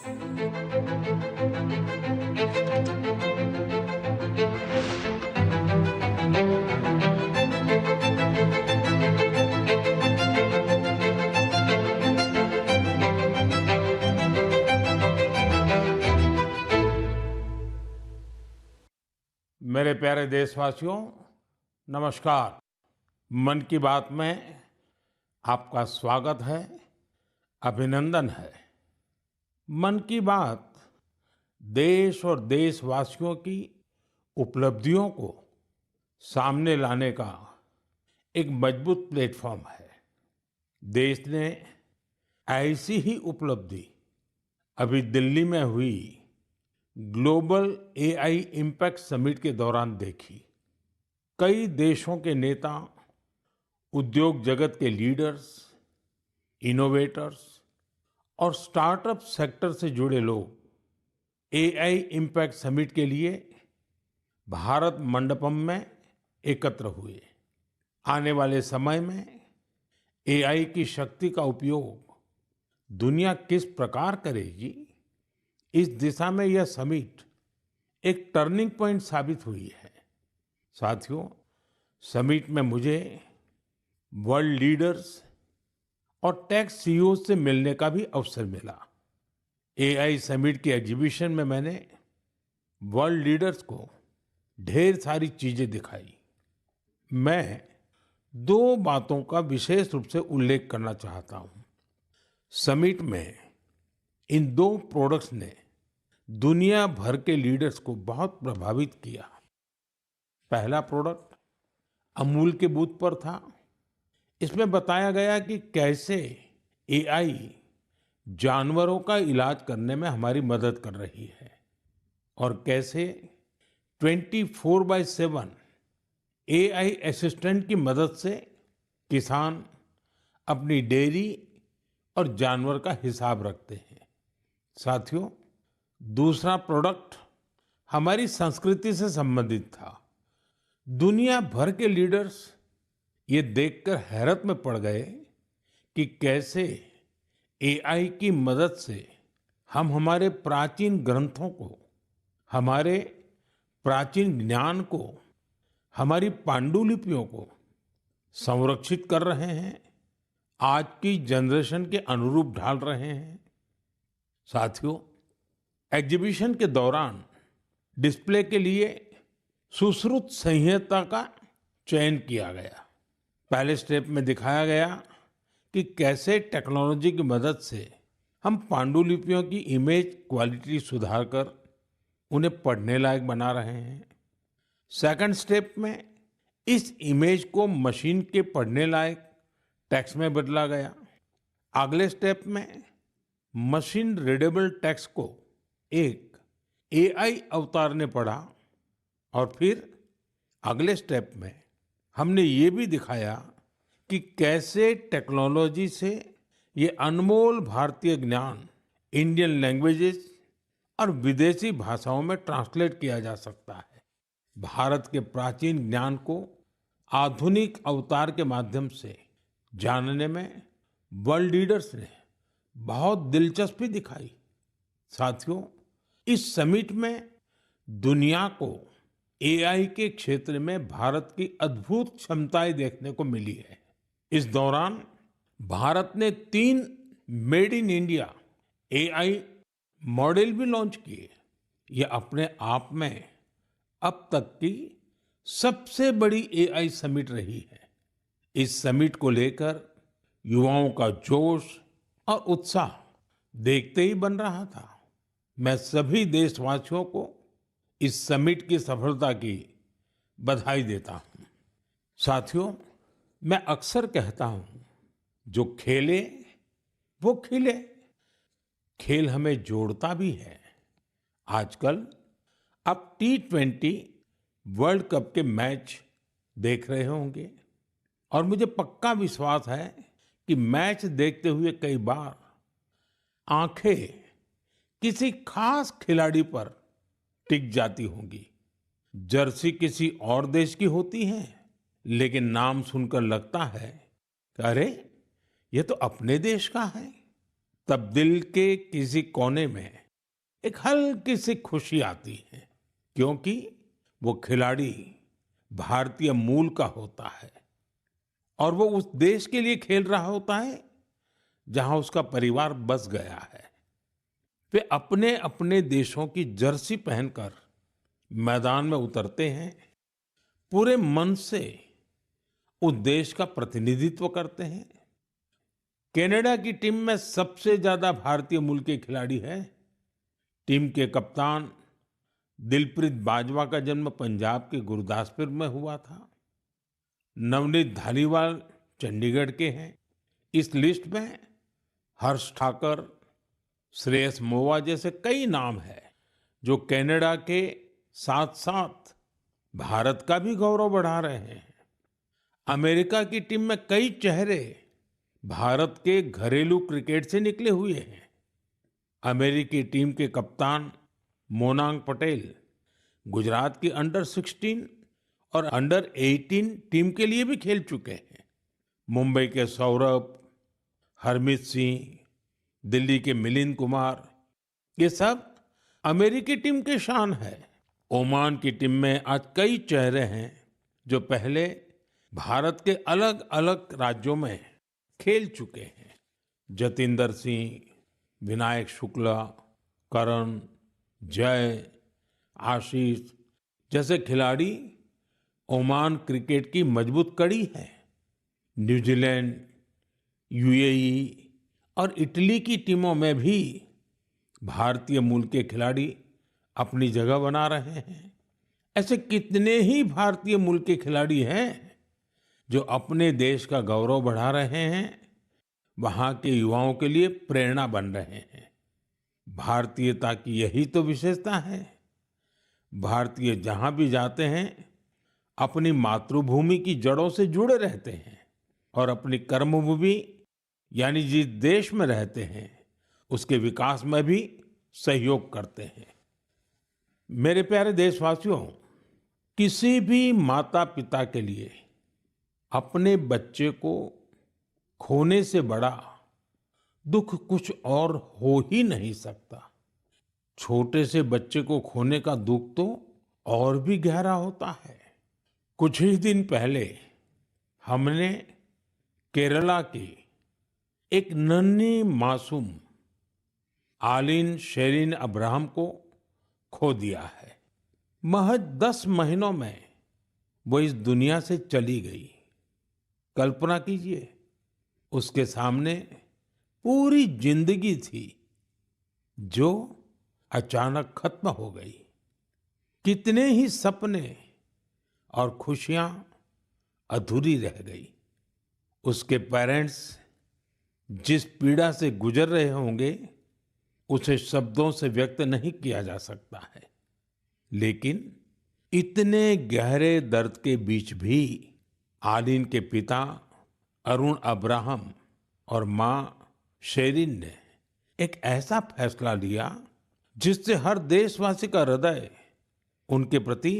मेरे प्यारे देशवासियों, नमस्कार। मन की बात में आपका स्वागत है, अभिनंदन है। मन की बात देश और देशवासियों की उपलब्धियों को सामने लाने का एक मजबूत प्लेटफॉर्म है। देश ने ऐसी ही उपलब्धि अभी दिल्ली में हुई ग्लोबल एआई इम्पैक्ट समिट के दौरान देखी। कई देशों के नेता, उद्योग जगत के लीडर्स, इनोवेटर्स और स्टार्टअप सेक्टर से जुड़े लोग एआई इम्पैक्ट समिट के लिए भारत मंडपम में एकत्र हुए। आने वाले समय में एआई की शक्ति का उपयोग दुनिया किस प्रकार करेगी, इस दिशा में यह समिट एक टर्निंग पॉइंट साबित हुई है। साथियों, समिट में मुझे वर्ल्ड लीडर्स और टेक सीईओ से मिलने का भी अवसर मिला। एआई समिट की एग्जीबिशन में मैंने वर्ल्ड लीडर्स को ढेर सारी चीजें दिखाई। मैं दो बातों का विशेष रूप से उल्लेख करना चाहता हूं। समिट में इन दो प्रोडक्ट्स ने दुनिया भर के लीडर्स को बहुत प्रभावित किया। पहला प्रोडक्ट अमूल के बूथ पर था। इसमें बताया गया कि कैसे एआई जानवरों का इलाज करने में हमारी मदद कर रही है और कैसे 24/7 एआई असिस्टेंट की मदद से किसान अपनी डेयरी और जानवर का हिसाब रखते हैं। साथियों, दूसरा प्रोडक्ट हमारी संस्कृति से संबंधित था। दुनिया भर के लीडर्स ये देखकर हैरत में पड़ गए कि कैसे एआई की मदद से हम हमारे प्राचीन ग्रंथों को, हमारे प्राचीन ज्ञान को, हमारी पांडुलिपियों को संरक्षित कर रहे हैं, आज की जनरेशन के अनुरूप ढाल रहे हैं। साथियों, एग्जीबिशन के दौरान डिस्प्ले के लिए सुश्रुत संहिता का चयन किया गया। पहले स्टेप में दिखाया गया कि कैसे टेक्नोलॉजी की मदद से हम पांडुलिपियों की इमेज क्वालिटी सुधारकर उन्हें पढ़ने लायक बना रहे हैं। सेकंड स्टेप में इस इमेज को मशीन के पढ़ने लायक टेक्स्ट में बदला गया। अगले स्टेप में मशीन रीडेबल टेक्स्ट को एक एआई अवतार ने पढ़ा और फिर अगले स्टेप में हमने ये भी दिखाया कि कैसे टेक्नोलॉजी से ये अनमोल भारतीय ज्ञान इंडियन लैंग्वेजेस और विदेशी भाषाओं में ट्रांसलेट किया जा सकता है। भारत के प्राचीन ज्ञान को आधुनिक अवतार के माध्यम से जानने में वर्ल्ड लीडर्स ने बहुत दिलचस्पी दिखाई। साथियों, इस समिट में दुनिया को एआई के क्षेत्र में भारत की अद्भुत क्षमताएं देखने को मिली है। इस दौरान भारत ने 3 made in India AI model भी लॉन्च किए। ये अपने आप में अब तक की सबसे बड़ी एआई समिट रही है। इस समिट को लेकर युवाओं का जोश और उत्साह देखते ही बन रहा था। मैं सभी देशवासियों को इस समिट की सफलता की बधाई देता हूं। साथियों, मैं अक्सर कहता हूं, जो खेले वो खिले। खेल हमें जोड़ता भी है। आजकल आप T20 वर्ल्ड कप के मैच देख रहे होंगे और मुझे पक्का विश्वास है कि मैच देखते हुए कई बार आंखें किसी खास खिलाड़ी पर टिक जाती होंगी। जर्सी किसी और देश की होती है, लेकिन नाम सुनकर लगता है कि अरे, ये तो अपने देश का है। तब दिल के किसी कोने में एक हल्की सी खुशी आती है, क्योंकि वो खिलाड़ी भारतीय मूल का होता है और वो उस देश के लिए खेल रहा होता है जहां उसका परिवार बस गया है। वे अपने अपने देशों की जर्सी पहनकर मैदान में उतरते हैं, पूरे मन से उस देश का प्रतिनिधित्व करते हैं। कनाडा की टीम में सबसे ज्यादा भारतीय मूल के खिलाड़ी हैं। टीम के कप्तान दिलप्रीत बाजवा का जन्म पंजाब के गुरदासपुर में हुआ था। नवनीत धालीवाल चंडीगढ़ के हैं। इस लिस्ट में हर्ष ठाकर, श्रेयस मोवा जैसे कई नाम हैं जो कनाडा के साथ साथ भारत का भी गौरव बढ़ा रहे हैं। अमेरिका की टीम में कई चेहरे भारत के घरेलू क्रिकेट से निकले हुए हैं। अमेरिकी टीम के कप्तान मोनांग पटेल गुजरात की अंडर 16 और अंडर 18 टीम के लिए भी खेल चुके हैं। मुंबई के सौरभ, हरमीत सिंह, दिल्ली के मिलिंद कुमार, ये सब अमेरिकी टीम के शान है। ओमान की टीम में आज कई चेहरे हैं जो पहले भारत के अलग अलग राज्यों में खेल चुके हैं। जतिंदर सिंह, विनायक शुक्ला, करण, जय, आशीष जैसे खिलाड़ी ओमान क्रिकेट की मजबूत कड़ी है। न्यूजीलैंड, यूएई और इटली की टीमों में भी भारतीय मूल के खिलाड़ी अपनी जगह बना रहे हैं। ऐसे कितने ही भारतीय मूल के खिलाड़ी हैं जो अपने देश का गौरव बढ़ा रहे हैं, वहां के युवाओं के लिए प्रेरणा बन रहे हैं। भारतीयता की यही तो विशेषता है। भारतीय जहां भी जाते हैं अपनी मातृभूमि की जड़ों से जुड़े रहते हैं और अपनी कर्मभूमि यानी जिस देश में रहते हैं उसके विकास में भी सहयोग करते हैं। मेरे प्यारे देशवासियों, किसी भी माता पिता के लिए अपने बच्चे को खोने से बड़ा दुख कुछ और हो ही नहीं सकता। छोटे से बच्चे को खोने का दुख तो और भी गहरा होता है। कुछ ही दिन पहले हमने केरला की एक नन्ही मासूम आलिन शेरिन अब्राहम को खो दिया है। महज 10 महीनों में वो इस दुनिया से चली गई। कल्पना कीजिए, उसके सामने पूरी जिंदगी थी जो अचानक खत्म हो गई। कितने ही सपने और खुशियां अधूरी रह गई। उसके पेरेंट्स जिस पीड़ा से गुजर रहे होंगे उसे शब्दों से व्यक्त नहीं किया जा सकता है। लेकिन इतने गहरे दर्द के बीच भी आलिन के पिता अरुण अब्राहम और मां शेरिन ने एक ऐसा फैसला लिया जिससे हर देशवासी का हृदय उनके प्रति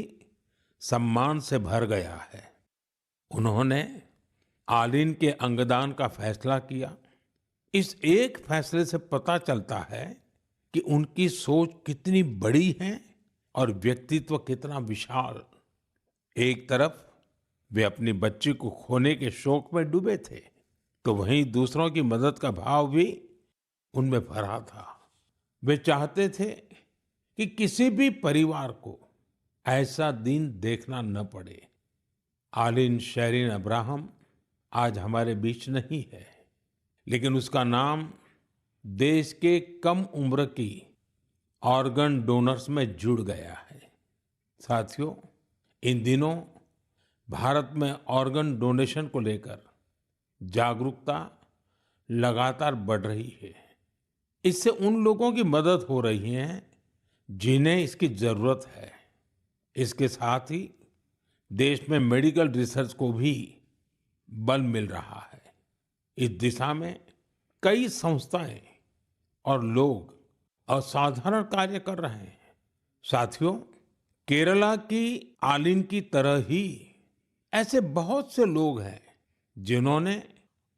सम्मान से भर गया है। उन्होंने आलिन के अंगदान का फैसला किया। इस एक फैसले से पता चलता है कि उनकी सोच कितनी बड़ी है और व्यक्तित्व कितना विशाल। एक तरफ वे अपनी बच्ची को खोने के शोक में डूबे थे, तो वहीं दूसरों की मदद का भाव भी उनमें भरा था। वे चाहते थे कि किसी भी परिवार को ऐसा दिन देखना न पड़े। आलिन शेरिन अब्राहम आज हमारे बीच नहीं है, लेकिन उसका नाम देश के कम उम्र की ऑर्गन डोनर्स में जुड़ गया है। साथियों, इन दिनों भारत में ऑर्गन डोनेशन को लेकर जागरूकता लगातार बढ़ रही है। इससे उन लोगों की मदद हो रही है जिन्हें इसकी जरूरत है। इसके साथ ही देश में मेडिकल रिसर्च को भी बल मिल रहा है। इस दिशा में कई संस्थाएं और लोग असाधारण कार्य कर रहे हैं। साथियों, केरला की आलिन की तरह ही ऐसे बहुत से लोग हैं जिन्होंने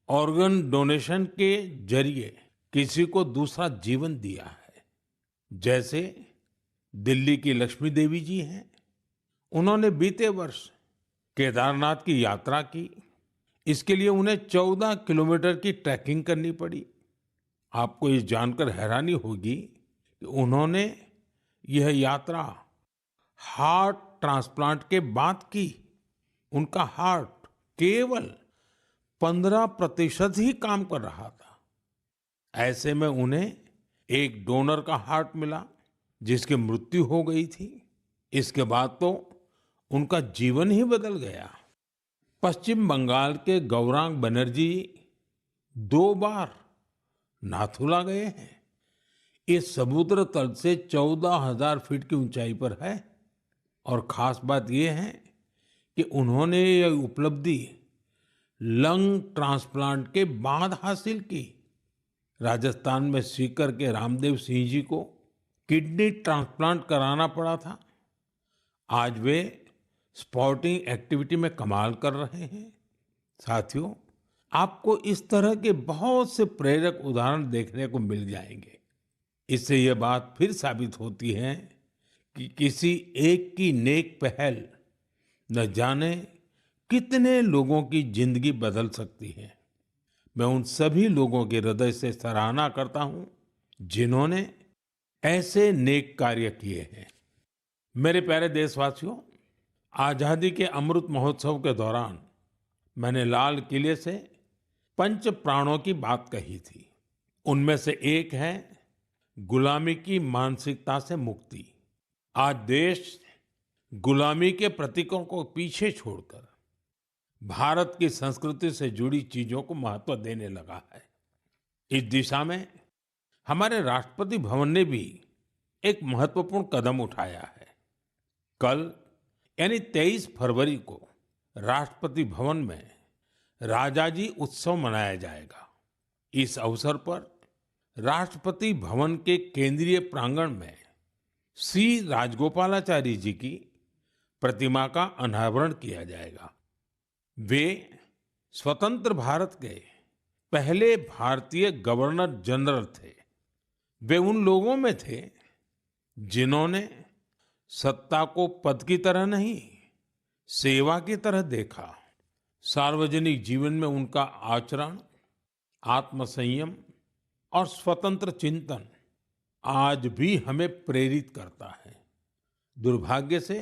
ऑर्गन डोनेशन के जरिए किसी को दूसरा जीवन दिया है। जैसे दिल्ली की लक्ष्मी देवी जी हैं। उन्होंने बीते वर्ष केदारनाथ की यात्रा की। इसके लिए उन्हें 14 किलोमीटर की ट्रैकिंग करनी पड़ी। आपको ये जानकर हैरानी होगी कि उन्होंने यह यात्रा हार्ट ट्रांसप्लांट के बाद की। उनका हार्ट केवल 15% ही काम कर रहा था। ऐसे में उन्हें एक डोनर का हार्ट मिला, जिसकी मृत्यु हो गई थी। इसके बाद तो उनका जीवन ही बदल गया। पश्चिम बंगाल के गौरांग बनर्जी 2 बार नाथुला गए हैं। ये समुद्र तल से 14,000 फीट की ऊंचाई पर है। और खास बात यह है कि उन्होंने यह उपलब्धि लंग ट्रांसप्लांट के बाद हासिल की। राजस्थान में सीकर के रामदेव सिंह जी को किडनी ट्रांसप्लांट कराना पड़ा था। आज वे स्पोर्टिंग एक्टिविटी में कमाल कर रहे हैं। साथियों, आपको इस तरह के बहुत से प्रेरक उदाहरण देखने को मिल जाएंगे। इससे यह बात फिर साबित होती है कि किसी एक की नेक पहल न जाने कितने लोगों की जिंदगी बदल सकती है। मैं उन सभी लोगों के हृदय से सराहना करता हूं जिन्होंने ऐसे नेक कार्य किए हैं। मेरे प्यारे देशवासियों, आजादी के अमृत महोत्सव के दौरान मैंने लाल किले से पंच प्राणों की बात कही थी। उनमें से एक है गुलामी की मानसिकता से मुक्ति। आज देश गुलामी के प्रतीकों को पीछे छोड़कर भारत की संस्कृति से जुड़ी चीजों को महत्व देने लगा है। इस दिशा में हमारे राष्ट्रपति भवन ने भी एक महत्वपूर्ण कदम उठाया है। कल यानी 23 फरवरी को राष्ट्रपति भवन में राजाजी उत्सव मनाया जाएगा। इस अवसर पर राष्ट्रपति भवन के केंद्रीय प्रांगण में सी राजगोपालाचारी जी की प्रतिमा का अनावरण किया जाएगा। वे स्वतंत्र भारत के पहले भारतीय गवर्नर जनरल थे। वे उन लोगों में थे जिन्होंने सत्ता को पद की तरह नहीं, सेवा की तरह देखा। सार्वजनिक जीवन में उनका आचरण, आत्मसंयम और स्वतंत्र चिंतन आज भी हमें प्रेरित करता है। दुर्भाग्य से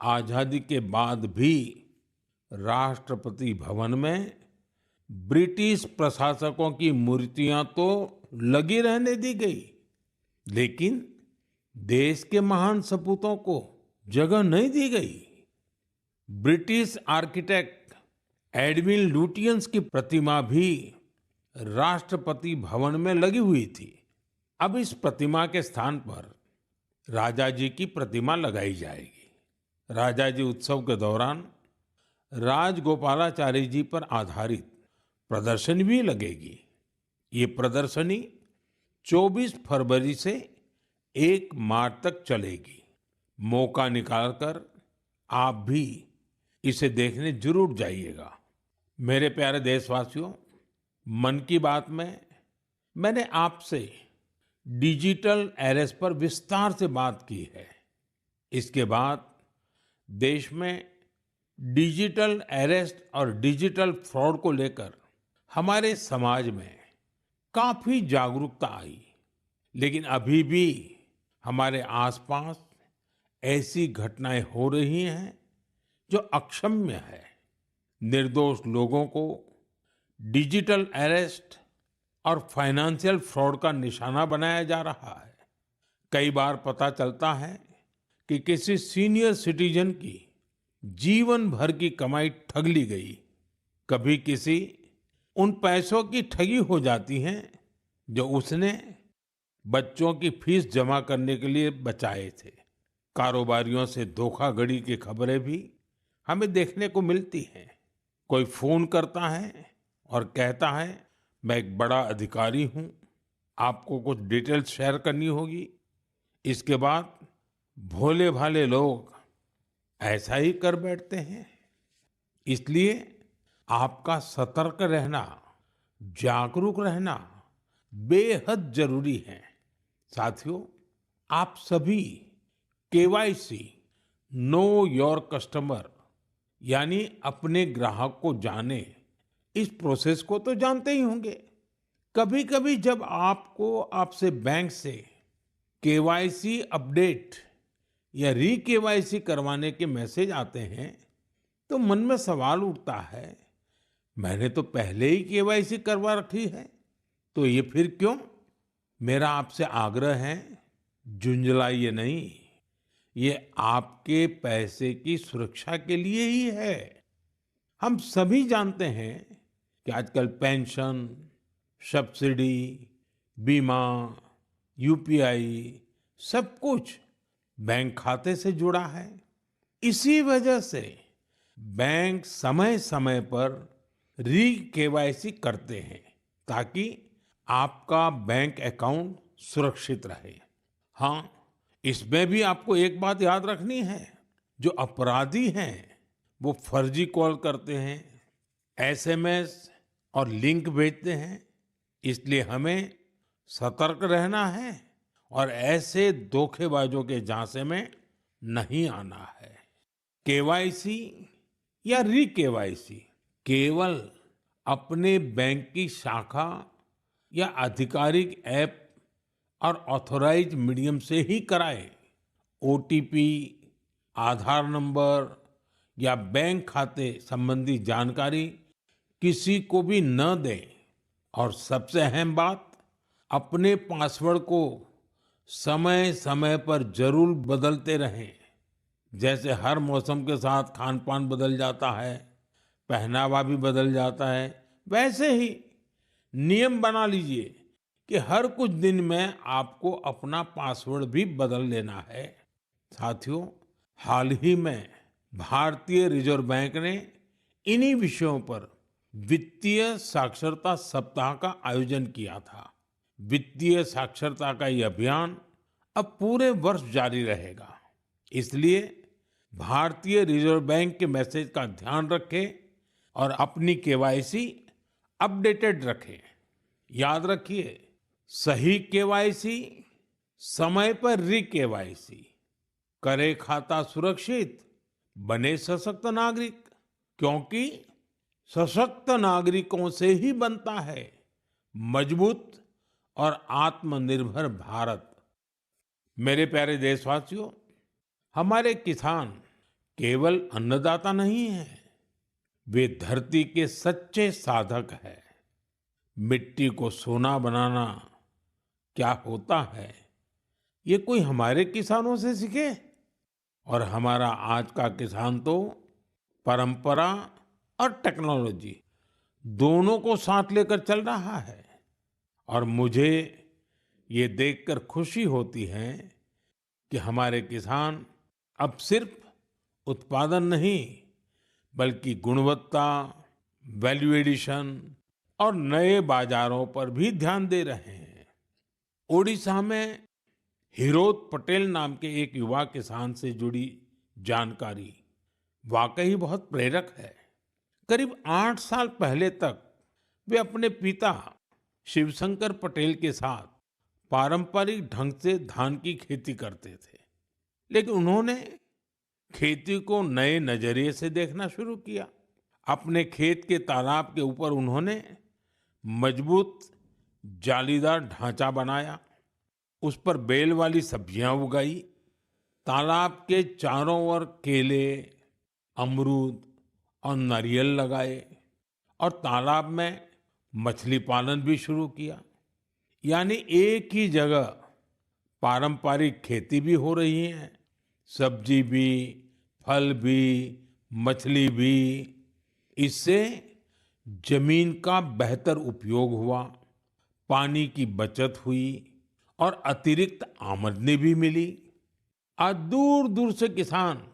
आजादी के बाद भी राष्ट्रपति भवन में ब्रिटिश प्रशासकों की मूर्तियां तो लगी रहने दी गई, लेकिन देश के महान सपूतों को जगह नहीं दी गई। ब्रिटिश आर्किटेक्ट एडविन लुटियंस की प्रतिमा भी राष्ट्रपति भवन में लगी हुई थी। अब इस प्रतिमा के स्थान पर राजा जी की प्रतिमा लगाई जाएगी। राजा जी उत्सव के दौरान राजगोपालाचारी जी पर आधारित प्रदर्शनी भी लगेगी। ये प्रदर्शनी 24 फरवरी से 1 मार्च तक चलेगी। मौका निकालकर आप भी इसे देखने जरूर जाइएगा। मेरे प्यारे देशवासियों, मन की बात में मैंने आपसे डिजिटल अरेस्ट पर विस्तार से बात की है। इसके बाद देश में डिजिटल अरेस्ट और डिजिटल फ्रॉड को लेकर हमारे समाज में काफी जागरूकता आई। लेकिन अभी भी हमारे आसपास ऐसी घटनाएं हो रही हैं जो अक्षम्य है। निर्दोष लोगों को डिजिटल अरेस्ट और फाइनेंशियल फ्रॉड का निशाना बनाया जा रहा है। कई बार पता चलता है कि किसी सीनियर सिटीजन की जीवन भर की कमाई ठग ली गई। कभी किसी उन पैसों की ठगी हो जाती है जो उसने बच्चों की फीस जमा करने के लिए बचाए थे। कारोबारियों से धोखाधड़ी की खबरें भी हमें देखने को मिलती हैं। कोई फोन करता है और कहता है, मैं एक बड़ा अधिकारी हूं, आपको कुछ डिटेल्स शेयर करनी होगी। इसके बाद भोले भाले लोग ऐसा ही कर बैठते हैं। इसलिए आपका सतर्क रहना, जागरूक रहना बेहद जरूरी हैं। साथियों, आप सभी केवाईसी, नो योर कस्टमर, यानी अपने ग्राहक को जाने, इस प्रोसेस को तो जानते ही होंगे। कभी कभी जब आपको आपसे बैंक से केवाईसी अपडेट या री केवाईसी करवाने के मैसेज आते हैं, तो मन में सवाल उठता है, मैंने तो पहले ही केवाईसी करवा रखी है, तो ये फिर क्यों? मेरा आपसे आग्रह है, झुंझलाइए नहीं। ये आपके पैसे की सुरक्षा के लिए ही है। हम सभी जानते हैं कि आजकल पेंशन, सब्सिडी, बीमा, यूपीआई, सब कुछ बैंक खाते से जुड़ा है। इसी वजह से बैंक समय समय पर री केवाईसी करते हैं, ताकि आपका बैंक अकाउंट सुरक्षित रहे। हाँ, इसमें भी आपको एक बात याद रखनी है, जो अपराधी हैं वो फर्जी कॉल करते हैं, एसएमएस और लिंक भेजते हैं। इसलिए हमें सतर्क रहना है और ऐसे धोखेबाजों के झांसे में नहीं आना है। केवाईसी या री केवाईसी केवल अपने बैंक की शाखा या आधिकारिक ऐप और ऑथराइज्ड मीडियम से ही कराएं। ओटीपी, आधार नंबर या बैंक खाते संबंधी जानकारी किसी को भी न दें। और सबसे अहम बात, अपने पासवर्ड को समय समय पर जरूर बदलते रहें। जैसे हर मौसम के साथ खान पान बदल जाता है, पहनावा भी बदल जाता है, वैसे ही नियम बना लीजिए कि हर कुछ दिन में आपको अपना पासवर्ड भी बदल लेना है। साथियों, हाल ही में भारतीय रिजर्व बैंक ने इन्हीं विषयों पर वित्तीय साक्षरता सप्ताह का आयोजन किया था। वित्तीय साक्षरता का ये अभियान अब पूरे वर्ष जारी रहेगा। इसलिए भारतीय रिजर्व बैंक के मैसेज का ध्यान रखें और अपनी केवाईसी अपडेटेड रखें। याद रखिए, सही केवाईसी, समय पर री केवाईसी, करे खाता सुरक्षित, बने सशक्त नागरिक, क्योंकि सशक्त नागरिकों से ही बनता है मजबूत और आत्मनिर्भर भारत। मेरे प्यारे देशवासियों, हमारे किसान केवल अन्नदाता नहीं हैं, वे धरती के सच्चे साधक हैं। मिट्टी को सोना बनाना क्या होता है, ये कोई हमारे किसानों से सीखे। और हमारा आज का किसान तो परंपरा और टेक्नोलॉजी दोनों को साथ लेकर चल रहा है। और मुझे ये देखकर खुशी होती है कि हमारे किसान अब सिर्फ उत्पादन नहीं, बल्कि गुणवत्ता, वैल्यू एडिशन और नए बाजारों पर भी ध्यान दे रहे हैं। ओडिशा में हिरोत पटेल नाम के एक युवा किसान से जुड़ी जानकारी वाकई बहुत प्रेरक है। करीब 8 साल पहले तक वे अपने पिता शिवशंकर पटेल के साथ पारंपरिक ढंग से धान की खेती करते थे, लेकिन उन्होंने खेती को नए नजरिए से देखना शुरू किया। अपने खेत के तालाब के ऊपर उन्होंने मजबूत जालीदार ढांचा बनाया, उस पर बेल वाली सब्जियां उगाई, तालाब के चारों ओर केले, अमरूद और नारियल लगाए और तालाब में मछली पालन भी शुरू किया। यानी एक ही जगह पारंपरिक खेती भी हो रही है, सब्जी भी, फल भी, मछली भी। इससे जमीन का बेहतर उपयोग हुआ, पानी की बचत हुई और अतिरिक्त आमदनी भी मिली। आज दूर दूर से किसान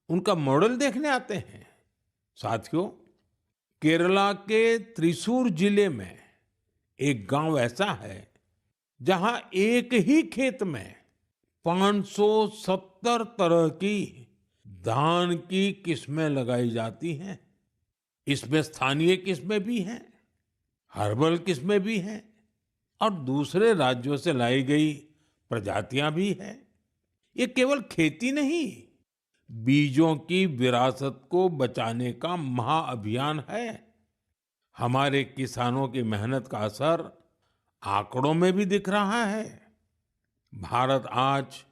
उनका मॉडल देखने आते हैं। साथियों, केरला के त्रिशूर जिले में एक गांव ऐसा है जहां एक ही खेत में 570 तरह की धान की किस्में लगाई जाती हैं। इसमें स्थानीय किस्में भी हैं, हर्बल किस्में भी हैं और दूसरे राज्यों से लाई गई प्रजातियां भी हैं। ये केवल खेती नहीं, बीजों की विरासत को बचाने का महाअभियान है। हमारे किसानों की मेहनत का असर आंकड़ों में भी दिख रहा है। भारत आज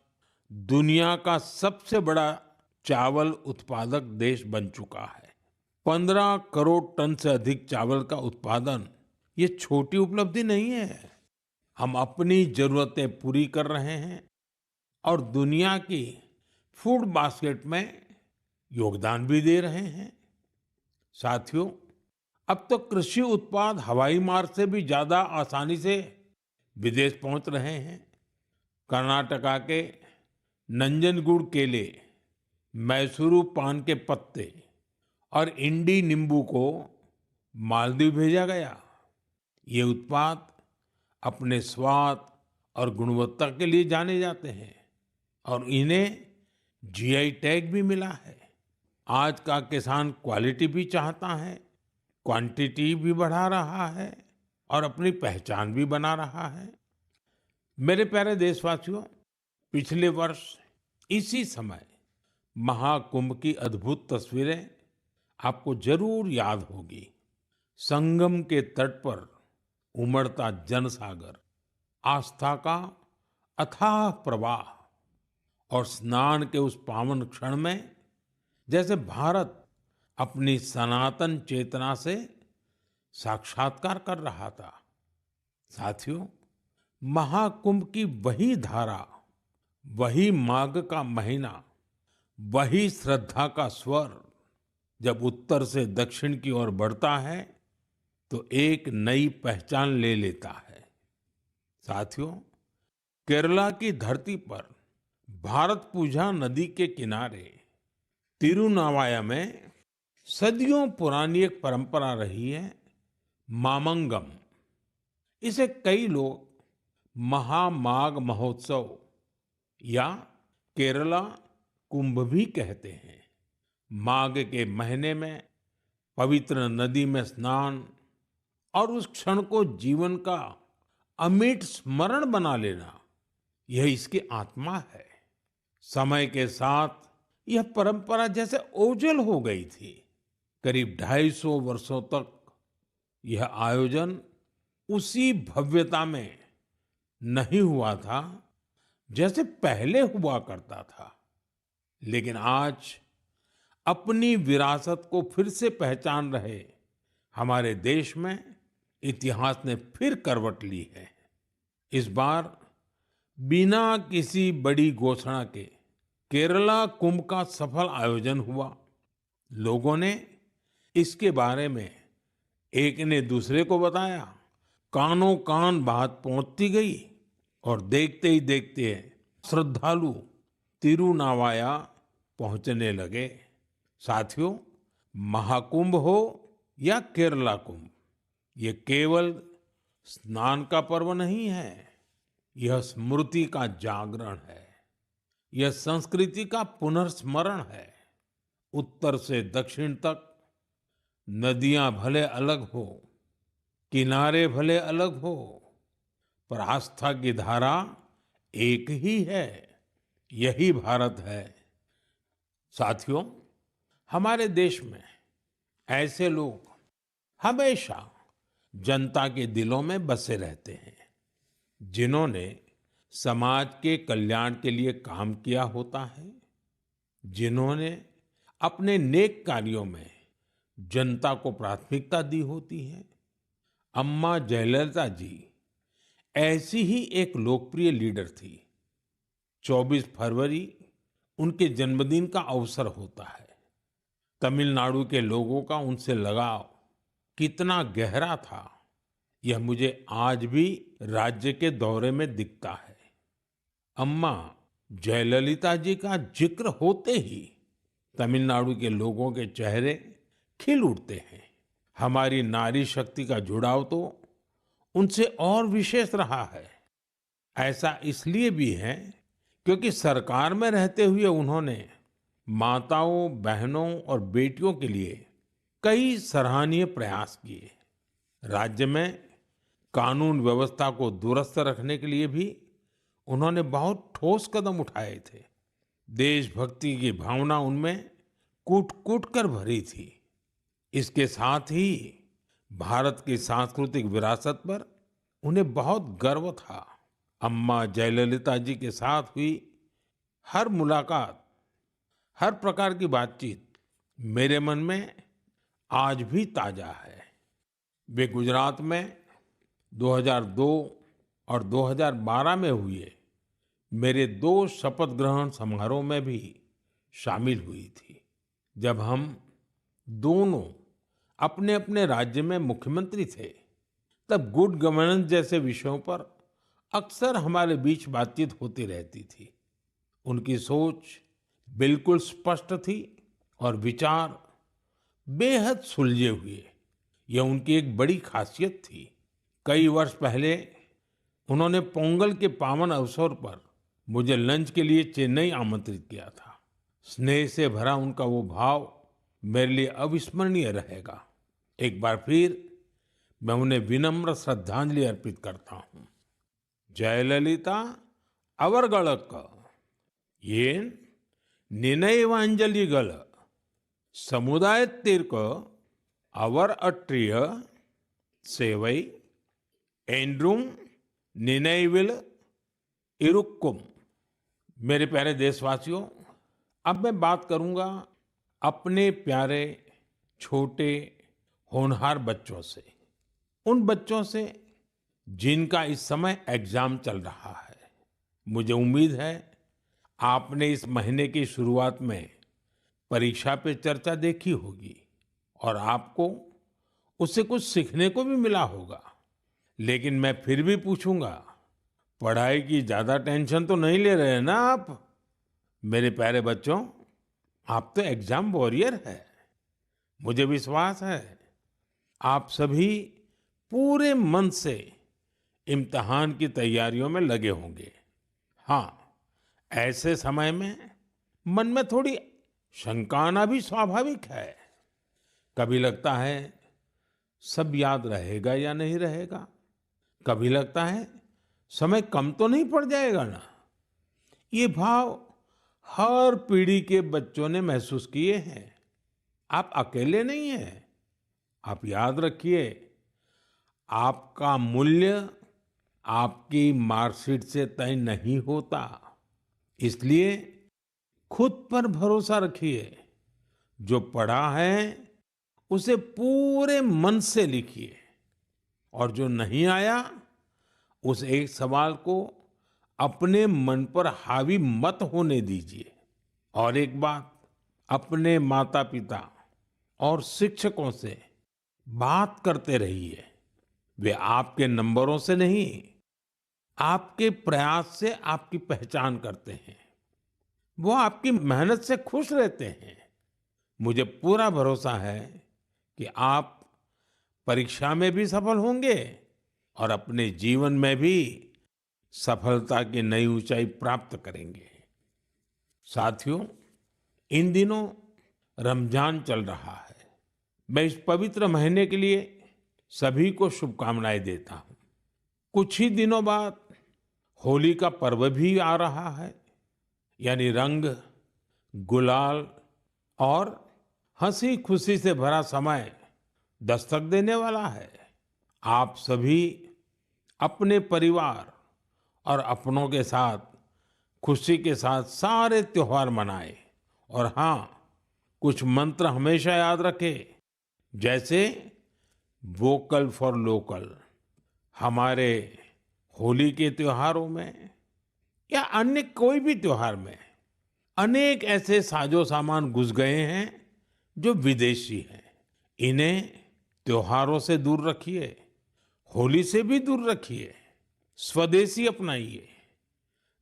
दुनिया का सबसे बड़ा चावल उत्पादक देश बन चुका है। 15 करोड़ टन से अधिक चावल का उत्पादन ये छोटी उपलब्धि नहीं है। हम अपनी जरूरतें पूरी कर रहे हैं और दुनिया की फूड बास्केट में योगदान भी दे रहे हैं। साथियों, अब तो कृषि उत्पाद हवाई मार्ग से भी ज्यादा आसानी से विदेश पहुंच रहे हैं। कर्नाटका के नंजनगुड केले, मैसूरू पान के पत्ते और इंडी नींबू को मालदीव भेजा गया। ये उत्पाद अपने स्वाद और गुणवत्ता के लिए जाने जाते हैं और इन्हें जीआई टैग भी मिला है। आज का किसान क्वालिटी भी चाहता है, क्वांटिटी भी बढ़ा रहा है और अपनी पहचान भी बना रहा है। मेरे प्यारे देशवासियों, पिछले वर्ष इसी समय महाकुंभ की अद्भुत तस्वीरें आपको जरूर याद होगी। संगम के तट पर उमड़ता जनसागर, आस्था का अथाह प्रवाह और स्नान के उस पावन क्षण में जैसे भारत अपनी सनातन चेतना से साक्षात्कार कर रहा था। साथियों, महाकुंभ की वही धारा, वही माघ का महीना, वही श्रद्धा का स्वर जब उत्तर से दक्षिण की ओर बढ़ता है तो एक नई पहचान ले लेता है। साथियों, केरला की धरती पर भारत पूजा नदी के किनारे तिरुनावाया में सदियों पुरानी एक परंपरा रही है, मामंगम। इसे कई लोग महामाघ महोत्सव या केरला कुंभ भी कहते हैं। माघ के महीने में पवित्र नदी में स्नान और उस क्षण को जीवन का अमिट स्मरण बना लेना, यह इसकी आत्मा है। समय के साथ यह परंपरा जैसे ओझल हो गई थी। करीब 250 वर्षों तक यह आयोजन उसी भव्यता में नहीं हुआ था जैसे पहले हुआ करता था। लेकिन आज अपनी विरासत को फिर से पहचान रहे हमारे देश में इतिहास ने फिर करवट ली है। इस बार बिना किसी बड़ी घोषणा के केरला कुंभ का सफल आयोजन हुआ। लोगों ने इसके बारे में एक ने दूसरे को बताया, कानों कान बात पहुंचती गई और देखते ही देखते श्रद्धालु तिरुनावाया पहुंचने लगे। साथियों, महाकुंभ हो या केरला कुंभ, ये केवल स्नान का पर्व नहीं है, यह स्मृति का जागरण है, यह संस्कृति का पुनर्स्मरण है। उत्तर से दक्षिण तक नदियां भले अलग हो, किनारे भले अलग हो, पर आस्था की धारा एक ही है, यही भारत है। साथियों, हमारे देश में ऐसे लोग हमेशा जनता के दिलों में बसे रहते हैं, जिन्होंने समाज के कल्याण के लिए काम किया होता है, जिन्होंने अपने नेक कार्यों में जनता को प्राथमिकता दी होती है। अम्मा जयललिता जी ऐसी ही एक लोकप्रिय लीडर थी। 24 फरवरी उनके जन्मदिन का अवसर होता है। तमिलनाडु के लोगों का उनसे लगाव कितना गहरा था, यह मुझे आज भी राज्य के दौरे में दिखता है। अम्मा जयललिता जी का जिक्र होते ही तमिलनाडु के लोगों के चेहरे खिल उठते हैं। हमारी नारी शक्ति का जुड़ाव तो उनसे और विशेष रहा है। ऐसा इसलिए भी है क्योंकि सरकार में रहते हुए उन्होंने माताओं, बहनों और बेटियों के लिए कई सराहनीय प्रयास किए। राज्य में कानून व्यवस्था को दुरुस्त रखने के लिए भी उन्होंने बहुत ठोस कदम उठाए थे। देशभक्ति की भावना उनमें कूट-कूट कर भरी थी। इसके साथ ही भारत की सांस्कृतिक विरासत पर उन्हें बहुत गर्व था। अम्मा जयललिता जी के साथ हुई हर मुलाकात, हर प्रकार की बातचीत मेरे मन में आज भी ताजा है। वे गुजरात में 2002 और 2012 में हुए मेरे 2 शपथ ग्रहण समारोह में भी शामिल हुई थी, जब हम दोनों अपने-अपने राज्य में मुख्यमंत्री थे। तब गुड गवर्नेंस जैसे विषयों पर अक्सर हमारे बीच बातचीत होती रहती थी। उनकी सोच बिल्कुल स्पष्ट थी और विचार बेहद सुलझे हुए। यह उनकी एक बड़ी खासियत थी। कई वर्ष पहले उन्होंने पोंगल के पावन अवसर पर मुझे लंच के लिए चेन्नई आमंत्रित किया था। स्नेह से भरा उनका वो भाव मेरे लिए अविस्मरणीय रहेगा। एक बार फिर मैं उन्हें विनम्र श्रद्धांजलि अर्पित करता हूँ। जयललिता अवरगड़क येन निनयवांजलिगल समुदायत्तिर्क अवर अट्रिय सेवई एंड्रुम निनयविल इरुक्कुम। मेरे प्यारे देशवासियों, अब मैं बात करूंगा अपने प्यारे छोटे होनहार बच्चों से, उन बच्चों से जिनका इस समय एग्जाम चल रहा है। मुझे उम्मीद है आपने इस महीने की शुरुआत में परीक्षा पे चर्चा देखी होगी और आपको उससे कुछ सीखने को भी मिला होगा। लेकिन मैं फिर भी पूछूंगा, पढ़ाई की ज्यादा टेंशन तो नहीं ले रहे हैं ना आप? मेरे प्यारे बच्चों, आप तो एग्जाम वॉरियर है। मुझे विश्वास है आप सभी पूरे मन से इम्तिहान की तैयारियों में लगे होंगे। हाँ, ऐसे समय में मन में थोड़ी शंका आना भी स्वाभाविक है। कभी लगता है सब याद रहेगा या नहीं रहेगा, कभी लगता है समय कम तो नहीं पड़ जाएगा ना। ये भाव हर पीढ़ी के बच्चों ने महसूस किए हैं। आप अकेले नहीं हैं। आप याद रखिए, आपका मूल्य आपकी मार्कशीट से तय नहीं होता। इसलिए खुद पर भरोसा रखिए। जो पढ़ा है उसे पूरे मन से लिखिए और जो नहीं आया उस एक सवाल को अपने मन पर हावी मत होने दीजिए। और एक बात, अपने माता पिता और शिक्षकों से बात करते रहिए। वे आपके नंबरों से नहीं, आपके प्रयास से आपकी पहचान करते हैं। वो आपकी मेहनत से खुश रहते हैं। मुझे पूरा भरोसा है कि आप परीक्षा में भी सफल होंगे और अपने जीवन में भी सफलता की नई ऊंचाई प्राप्त करेंगे। साथियों, इन दिनों रमजान चल रहा है। मैं इस पवित्र महीने के लिए सभी को शुभकामनाएं देता हूं। कुछ ही दिनों बाद होली का पर्व भी आ रहा है, यानी रंग, गुलाल और हंसी खुशी से भरा समय दस्तक देने वाला है। आप सभी अपने परिवार और अपनों के साथ खुशी के साथ सारे त्योहार मनाएं। और हाँ, कुछ मंत्र हमेशा याद रखें, जैसे वोकल फॉर लोकल। हमारे होली के त्योहारों में या अन्य कोई भी त्योहार में अनेक ऐसे साजो सामान घुस गए हैं जो विदेशी हैं। इन्हें त्योहारों से दूर रखिए, होली से भी दूर रखिए, स्वदेशी अपनाइए।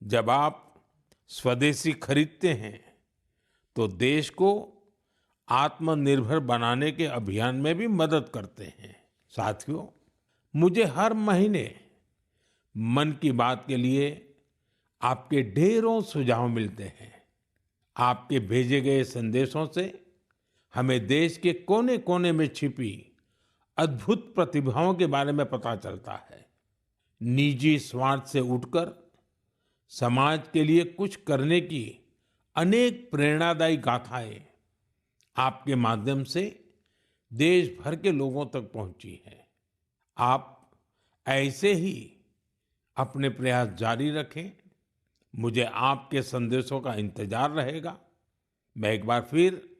जब आप स्वदेशी खरीदते हैं तो देश को आत्मनिर्भर बनाने के अभियान में भी मदद करते हैं। साथियों, मुझे हर महीने मन की बात के लिए आपके ढेरों सुझाव मिलते हैं। आपके भेजे गए संदेशों से हमें देश के कोने-कोने में छिपी अद्भुत प्रतिभाओं के बारे में पता चलता है। निजी स्वार्थ से उठकर समाज के लिए कुछ करने की अनेक प्रेरणादायी गाथाएं आपके माध्यम से देश भर के लोगों तक पहुंची हैं। आप ऐसे ही अपने प्रयास जारी रखें। मुझे आपके संदेशों का इंतजार रहेगा। मैं एक बार फिर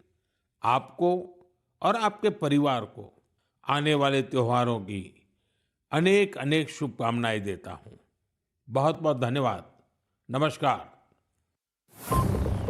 आपको और आपके परिवार को आने वाले त्योहारों की अनेक अनेक शुभकामनाएं देता हूं। बहुत बहुत धन्यवाद। नमस्कार।